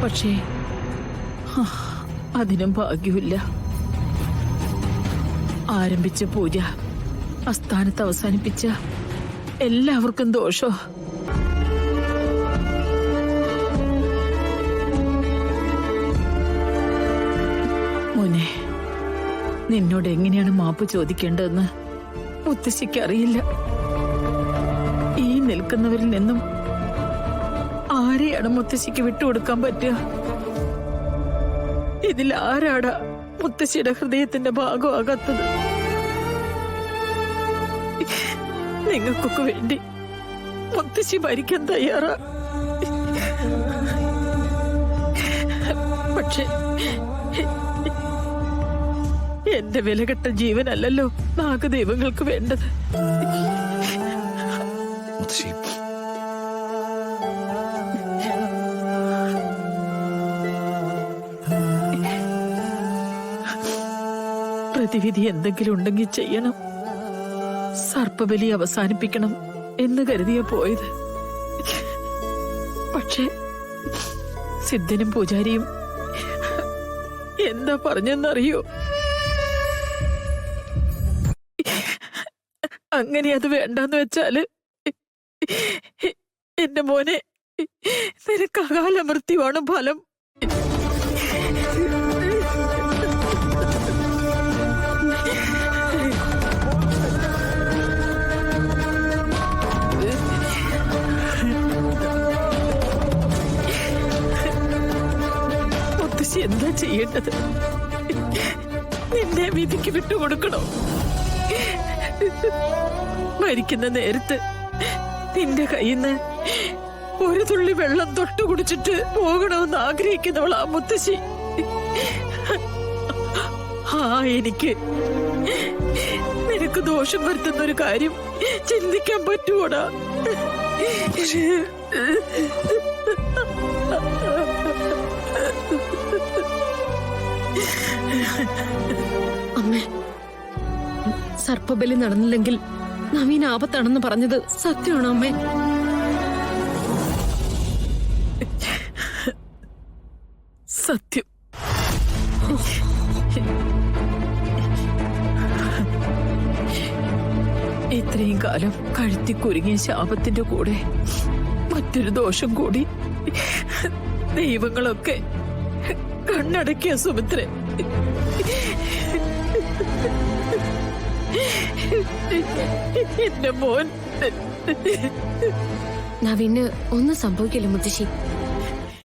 പക്ഷേ അതിനും ഭാഗ്യമില്ല. ആരംഭിച്ച പൂജ അസ്ഥാനത്ത് അവസാനിപ്പിച്ച എല്ലാവർക്കും ദോഷോ. മോനെ, നിന്നോട് എങ്ങനെയാണ് മാപ്പ് ചോദിക്കേണ്ടതെന്ന് മുത്തശ്ശിക്ക് അറിയില്ല. ഈ നിൽക്കുന്നവരിൽ നിന്നും ആരെയാണ് മുത്തശ്ശിക്ക് വിട്ടുകൊടുക്കാൻ പറ്റുക? ഇതിൽ ആരാടാ മുത്തശ്ശിയുടെ ഹൃദയത്തിന്റെ ഭാഗമാകാത്തത്? നിങ്ങൾക്കൊക്കെ വേണ്ടി മുത്തശ്ശി മരിക്കാൻ തയ്യാറാ. പക്ഷെ എന്റെ വിലകെട്ട ജീവനല്ലല്ലോ നാഗദൈവങ്ങൾക്ക് വേണ്ടത്. പ്രതിവിധി എന്തെങ്കിലും ഉണ്ടെങ്കിൽ ചെയ്യണം. സർപ്പബലി അവസാനിപ്പിക്കണം എന്ന് കരുതിയ പോയത്. പക്ഷെ സിദ്ധനും പൂജാരിയും എന്താ പറഞ്ഞെന്നറിയോ? അങ്ങനെ അത് വേണ്ടെന്ന് വെച്ചാല് എന്റെ മോനെ, നിനക്ക് അകാല മൃത്യുവാണ് ഫലം. മുത്തശ്ശി എന്താ ചെയ്യേണ്ടത്? നിന്നെ വിധിക്ക് വിട്ടുകൊടുക്കണോ? മരിക്കുന്ന നേരത്ത് നിന്റെ കയ്യിന്ന് ഒരു തുള്ളി വെള്ളം തൊട്ടു കുടിച്ചിട്ട് പോകണമെന്ന് ആഗ്രഹിക്കുന്നവളാ മുത്തശ്ശി. എനിക്ക് നിനക്ക് ദോഷം വരുത്തുന്ന ഒരു കാര്യം ചിന്തിക്കാൻ പറ്റുവോടാ? അമ്മേ, സർപ്പബലി നടന്നില്ലെങ്കിൽ നവീൻ ആപത്താണെന്ന് പറഞ്ഞത് സത്യമാണോ അമ്മേ? സത്യം. ഇത്രയും കാലം കഴുത്തി കുരുങ്ങിയ ശാപത്തിന്റെ കൂടെ മറ്റൊരു ദോഷം കൂടി ദൈവങ്ങളൊക്കെ കണ്ണടക്കിയ സുമിത്ര. എന്റെ മോൻ. നവീന് ഒന്നും സംഭവിക്കില്ല മുത്തശ്ശി.